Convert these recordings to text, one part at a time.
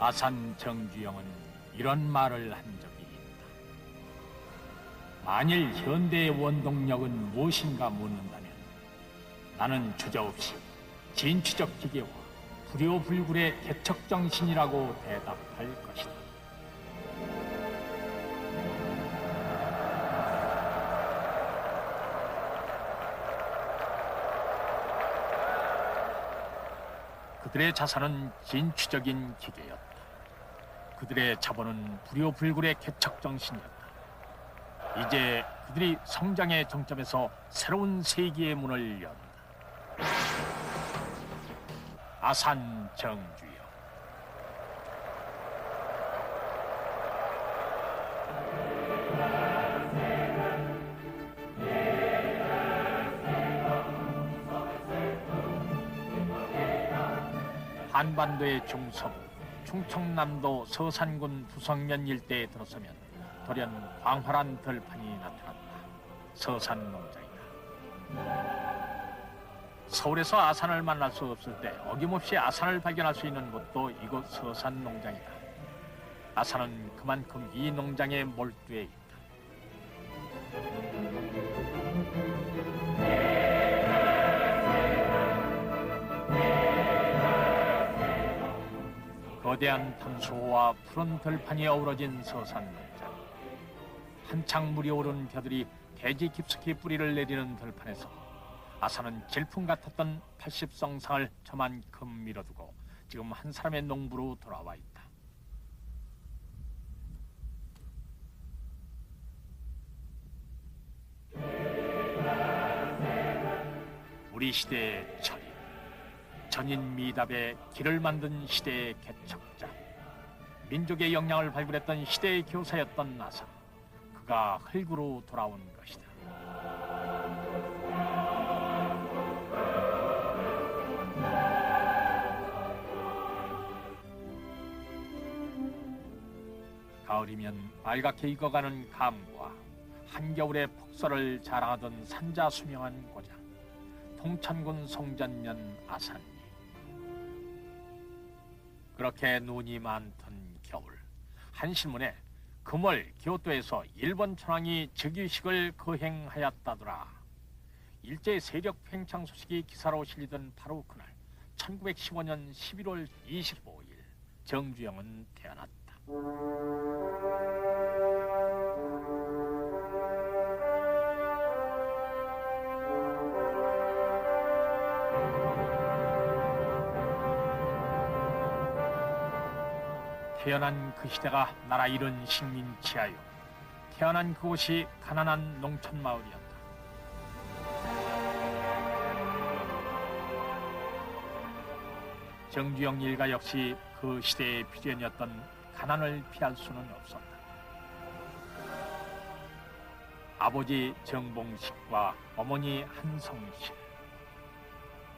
아산 정주영은 이런 말을 한 적이 있다. 만일 현대의 원동력은 무엇인가 묻는다면 나는 주저없이 진취적 기계와 불효불굴의 개척정신이라고 대답할 것이다. 그들의 자산은 진취적인 기계였다. 그들의 자본은 불효불굴의 개척정신이었다. 이제 그들이 성장의 정점에서 새로운 세기의 문을 연다. 아산 정주영. 한반도의 중서부, 충청남도 서산군 부성면 일대에 들어서면 돌연 광활한 들판이 나타났다. 서산농장이다. 서울에서 아산을 만날 수 없을 때 어김없이 아산을 발견할 수 있는 곳도 이곳 서산농장이다. 아산은 그만큼 이 농장에 몰두해 있다. 거대한 담수호와 푸른 들판이 어우러진 서산농장. 한창 물이 오른 벼들이 대지 깊숙이 뿌리를 내리는 들판에서 아산은 질풍 같았던 80성상을 저만큼 밀어두고 지금 한 사람의 농부로 돌아와 있다. 우리 시대의 철인, 전인 미답의 길을 만든 시대의 개척자, 민족의 역량을 발굴했던 시대의 교사였던 아산. 그가 흙으로 돌아온 것이다. 가을이면 빨갛게 익어가는 감과 한겨울의 폭설을 자랑하던 산자수명한 고장, 통천군 송전면 아산리. 그렇게 눈이 많던 겨울, 한 신문에 금월 교토에서 일본 천황이 즉위식을 거행하였다더라. 일제 세력 팽창 소식이 기사로 실리던 바로 그날 1915년 11월 25일 정주영은 태어났다. 태어난 그 시대가 나라 잃은 식민지하여 태어난 그곳이 가난한 농촌 마을이었다. 정주영 일가 역시 그 시대의 비전이었던 가난을 피할 수는 없었다. 아버지 정봉식과 어머니 한성실,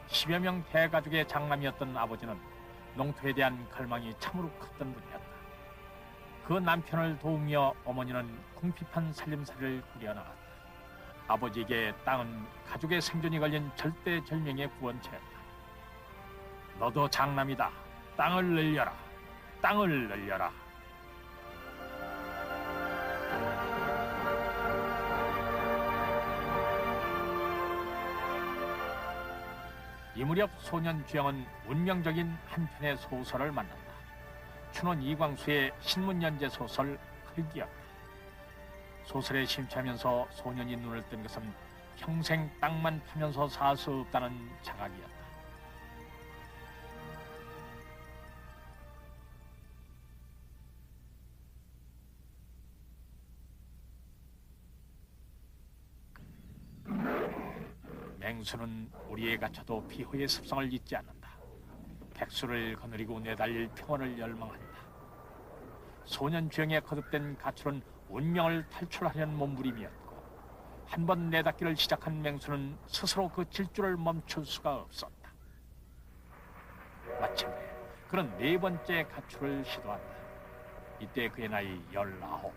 10여 명 대가족의 장남이었던 아버지는 농토에 대한 갈망이 참으로 컸던 분이었다. 그 남편을 도우며 어머니는 궁핍한 살림살이를 꾸려나갔다. 아버지에게 땅은 가족의 생존이 걸린 절대절명의 구원처였다. 너도 장남이다. 땅을 늘려라. 땅을 늘려라. 이 무렵 소년 주영은 운명적인 한 편의 소설을 만난다. 춘원 이광수의 신문연재 소설 흙이었다. 소설에 심취하면서 소년이 눈을 뜬 것은 평생 땅만 파면서 살 수 없다는 자각이었다. 맹수는 우리에 갇혀도 피호의 습성을 잊지 않는다. 백수를 거느리고 내달릴 평온을 열망한다. 소년 주영의 거듭된 가출은 운명을 탈출하려는 몸부림이었고, 한번 내닫기를 시작한 맹수는 스스로 그 질주를 멈출 수가 없었다. 마침내 그는 네 번째 가출을 시도한다. 이때 그의 나이 19.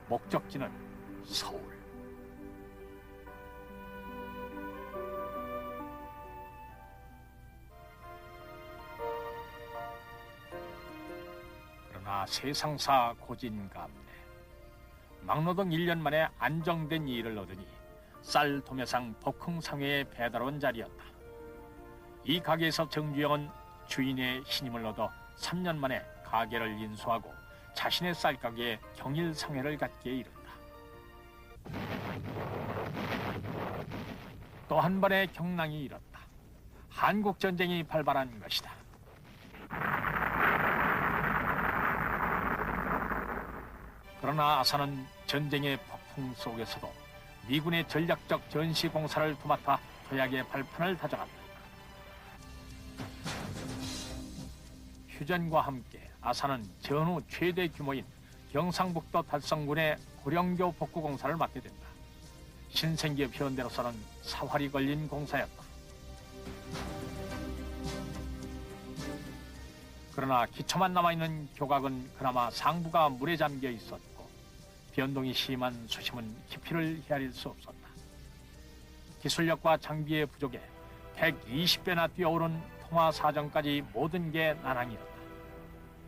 목적지는 서울. 나 세상사 고진감래. 막노동 1년 만에 안정된 일을 얻으니 쌀 도매상 복흥상회에 배달 온 자리였다. 이 가게에서 정주영은 주인의 신임을 얻어 3년 만에 가게를 인수하고 자신의 쌀가게에 경일상회를 갖게 이른다. 또 한 번의 경랑이 일었다. 한국전쟁이 발발한 것이다. 그러나 아산은 전쟁의 폭풍 속에서도 미군의 전략적 전시공사를 도맡아 도약의 발판을 다져간다. 휴전과 함께 아산은 전후 최대 규모인 경상북도 달성군의 고령교 복구공사를 맡게 된다. 신생기업 현대로서는 사활이 걸린 공사였다. 그러나 기초만 남아있는 교각은 그나마 상부가 물에 잠겨 있었고 변동이 심한 수심은 깊이를 헤아릴 수 없었다. 기술력과 장비의 부족에 120배나 뛰어오른 통화사정까지 모든 게 난항이었다.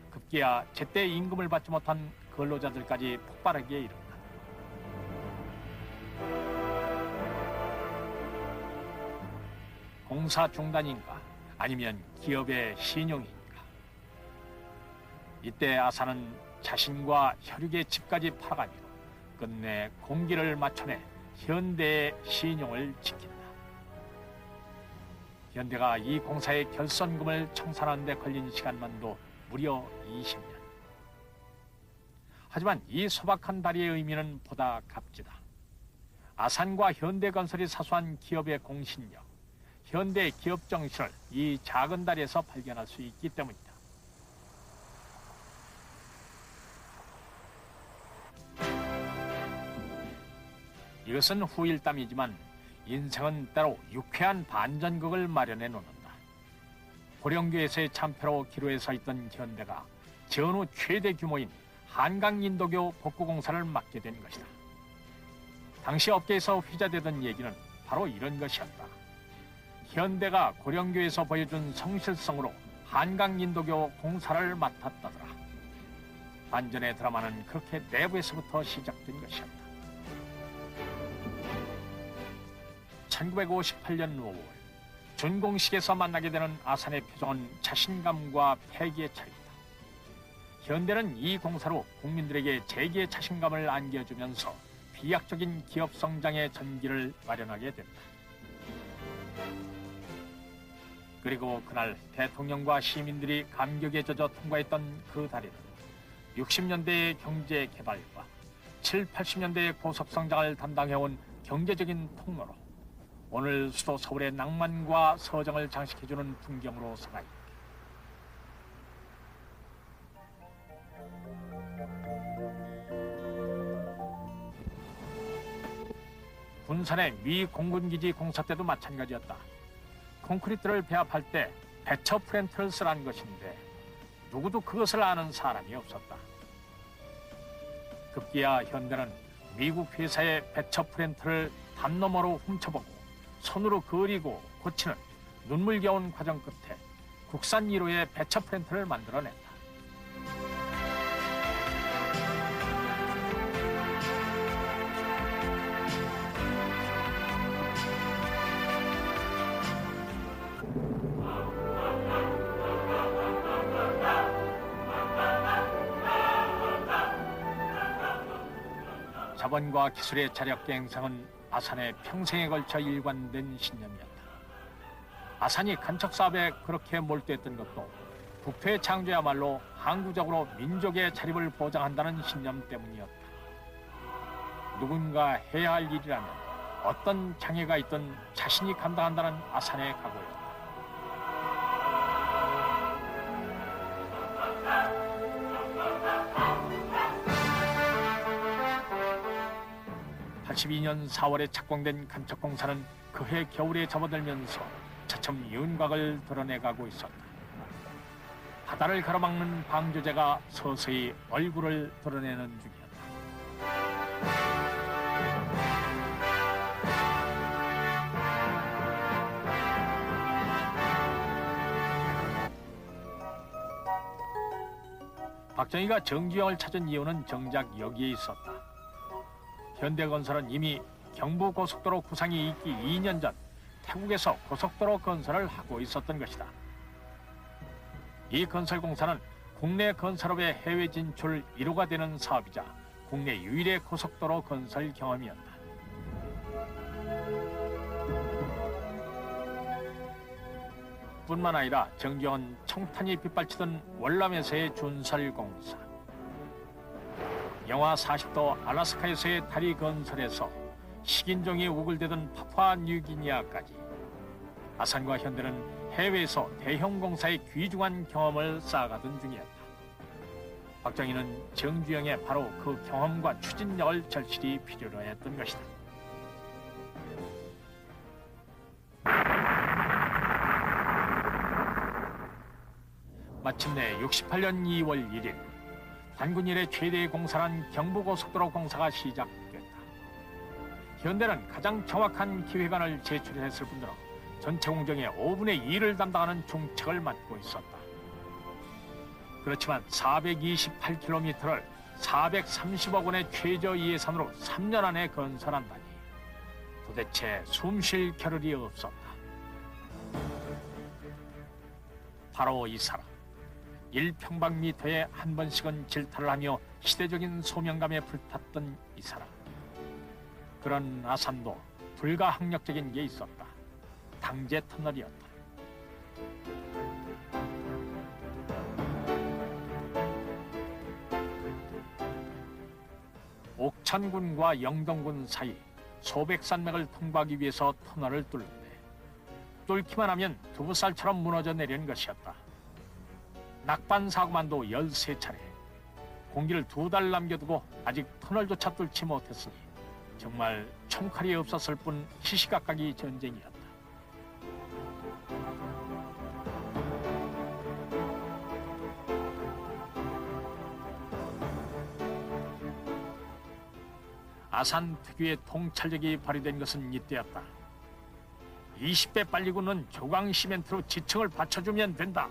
급기야 제때 임금을 받지 못한 근로자들까지 폭발하기에 이른다. 공사 중단인가 아니면 기업의 신용인가. 이때 아산은 자신과 혈육의 집까지 팔아가며 끝내 공기를 맞춰내 현대의 신용을 지킨다. 현대가 이 공사의 결선금을 청산하는 데 걸린 시간만도 무려 20년. 하지만 이 소박한 다리의 의미는 보다 값지다. 아산과 현대건설이 사수한 기업의 공신력, 현대의 기업 정신을 이 작은 다리에서 발견할 수 있기 때문이다. 이것은 후일담이지만 인생은 때로 유쾌한 반전극을 마련해 놓는다. 고령교에서의 참패로 기로에 서 있던 현대가 전후 최대 규모인 한강인도교 복구공사를 맡게 된 것이다. 당시 업계에서 회자되던 얘기는 바로 이런 것이었다. 현대가 고령교에서 보여준 성실성으로 한강인도교 공사를 맡았다더라. 반전의 드라마는 그렇게 내부에서부터 시작된 것이었다. 1958년 5월 준공식에서 만나게 되는 아산의 표정은 자신감과 패기의 차이다. 현대는 이 공사로 국민들에게 재기의 자신감을 안겨주면서 비약적인 기업 성장의 전기를 마련하게 된다. 그리고 그날 대통령과 시민들이 감격에 젖어 통과했던 그 다리는 60년대의 경제 개발과 7, 80년대의 고속성장을 담당해온 경제적인 통로로 오늘 수도 서울의 낭만과 서정을 장식해주는 풍경으로 살아있다. 군산의 미 공군기지 공사 때도 마찬가지였다. 콘크리트를 배합할 때 배처 프렌트를 쓰라는 것인데 누구도 그것을 아는 사람이 없었다. 급기야 현대는 미국 회사의 배처 프렌트를 담너머로 훔쳐보고 손으로 그리고 고치는 눈물겨운 과정 끝에 국산 1호의 배처 프렌트를 만들어냈다. 자본과 기술의 자력 행상은 아산의 평생에 걸쳐 일관된 신념이었다. 아산이 간척 사업에 그렇게 몰두했던 것도 국토의 창조야말로 항구적으로 민족의 자립을 보장한다는 신념 때문이었다. 누군가 해야 할 일이라면 어떤 장애가 있든 자신이 감당한다는 아산의 각오였다. 82년 4월에 착공된 간척공사는 그해 겨울에 접어들면서 차츰 윤곽을 드러내가고 있었다. 바다를 가로막는 방조제가 서서히 얼굴을 드러내는 중이었다. 박정희가 정주영을 찾은 이유는 정작 여기에 있었다. 현대건설은 이미 경부고속도로 구상이 있기 2년 전 태국에서 고속도로 건설을 하고 있었던 것이다. 이 건설공사는 국내 건설업의 해외 진출 1호가 되는 사업이자 국내 유일의 고속도로 건설 경험이었다. 뿐만 아니라 정주영은 청탄이 빗발치던 월남에서의 준설공사, 영하 40도 알래스카에서의 다리 건설에서 식인종이 우글대던 파푸아 뉴기니아까지 아산과 현대는 해외에서 대형 공사의 귀중한 경험을 쌓아가던 중이었다. 박정희는 정주영의 바로 그 경험과 추진력을 절실히 필요로 했던 것이다. 마침내 68년 2월 1일 단군 이래 최대의 공사란 경부고속도로 공사가 시작됐다. 현대는 가장 정확한 기획안을 제출했을 뿐더러 전체 공정의 5분의 2를 담당하는 중책을 맡고 있었다. 그렇지만 428km를 430억 원의 최저 예산으로 3년 안에 건설한다니 도대체 숨쉴 겨를이 없었다. 바로 이 사람. 1평방미터에 한 번씩은 질타를 하며 시대적인 소명감에 불탔던 이 사람. 그런 아산도 불가항력적인 게 있었다. 당제 터널이었다. 옥천군과 영동군 사이 소백산맥을 통과하기 위해서 터널을 뚫는데 뚫기만 하면 두부살처럼 무너져 내리는 것이었다. 낙반 사고만도 13차례. 공기를 2달 남겨두고 아직 터널조차 뚫지 못했으니 정말 총칼이 없었을 뿐 시시각각이 전쟁이었다. 아산 특유의 통찰력이 발휘된 것은 이때였다. 20배 빨리 굳는 조광시멘트로 지층을 받쳐주면 된다.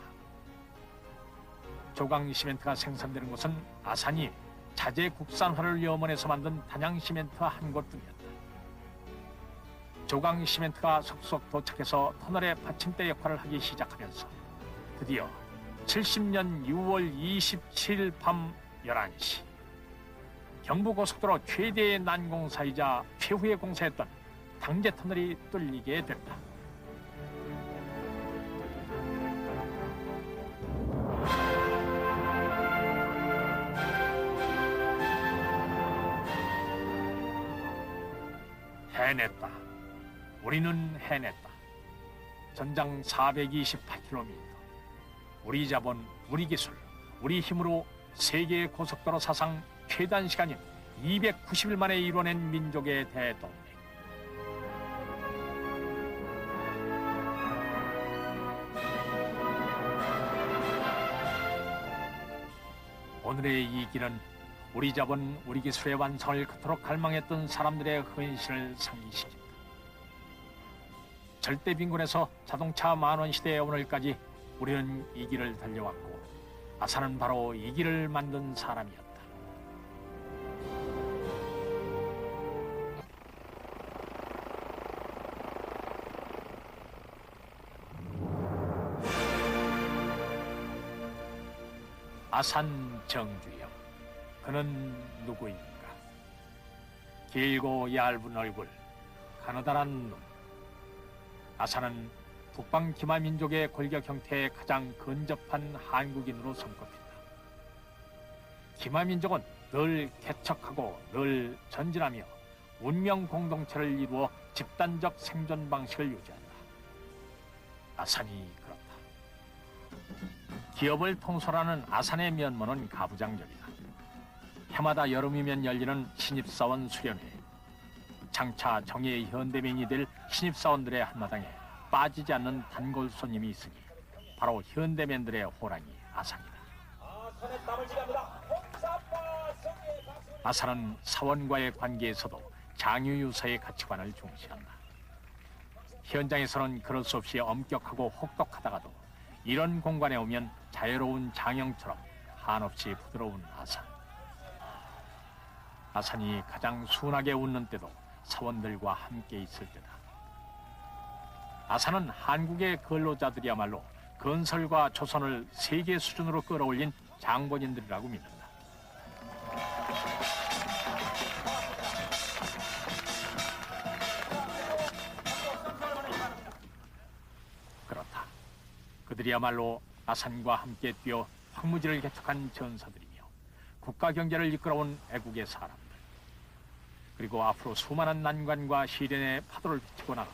조광시멘트가 생산되는 곳은 아산이 자재 국산화를 염원해서 만든 단양시멘트 한 곳뿐이었다. 조광시멘트가 속속 도착해서 터널의 받침대 역할을 하기 시작하면서 드디어 70년 6월 27일 밤 11시 경부고속도로 최대의 난공사이자 최후의 공사였던 당제터널이 뚫리게 됐다. 해냈다. 우리는 해냈다. 전장 428km. 우리 자본, 우리 기술, 우리 힘으로 세계 고속도로 사상 최단 시간인 290일 만에 이뤄낸 민족의 대동맹. 오늘의 이 길은 우리 자본, 우리 기술의 완성을 그토록 갈망했던 사람들의 헌신을 상기시킨다. 절대 빈곤에서 자동차 만원 시대의 오늘까지 우리는 이 길을 달려왔고 아산은 바로 이 길을 만든 사람이었다. 아산 정주영. 그는 누구인가? 길고 얇은 얼굴, 가느다란 눈. 아산은 북방 기마민족의 골격 형태의 가장 근접한 한국인으로 손꼽힌다. 기마민족은 늘 개척하고 늘 전진하며 운명 공동체를 이루어 집단적 생존 방식을 유지한다. 아산이 그렇다. 기업을 통솔하는 아산의 면모는 가부장적이다. 해마다 여름이면 열리는 신입사원 수련회. 장차 정의의 현대민이 될 신입사원들의 한마당에 빠지지 않는 단골 손님이 있으니 바로 현대맨들의 호랑이 아산이다. 아산은 사원과의 관계에서도 장유유서의 가치관을 중시한다. 현장에서는 그럴 수 없이 엄격하고 혹독하다가도 이런 공간에 오면 자유로운 장형처럼 한없이 부드러운 아산. 아산이 가장 순하게 웃는 때도 사원들과 함께 있을 때다. 아산은 한국의 근로자들이야말로 건설과 조선을 세계 수준으로 끌어올린 장본인들이라고 믿는다. 그렇다. 그들이야말로 아산과 함께 뛰어 황무지를 개척한 전사들이며 국가 경제를 이끌어온 애국의 사람들. 그리고 앞으로 수많은 난관과 시련의 파도를 비치고 나가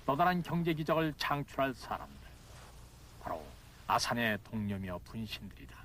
또 다른 경제 기적을 창출할 사람들. 바로 아산의 동료며 분신들이다.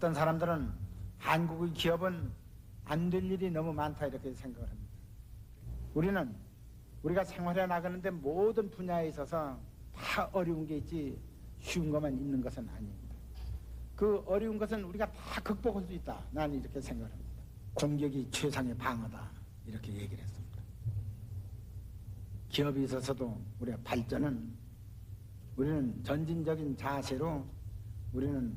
어떤 사람들은 한국의 기업은 안 될 일이 너무 많다 이렇게 생각을 합니다. 우리가 생활해 나가는데 모든 분야에 있어서 다 어려운 게 있지 쉬운 것만 있는 것은 아닙니다. 그 어려운 것은 우리가 다 극복할 수 있다. 나는 이렇게 생각을 합니다. 공격이 최상의 방어다 이렇게 얘기를 했습니다. 기업에 있어서도 우리가 우리는 전진적인 자세로 우리는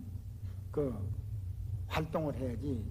활동을 해야지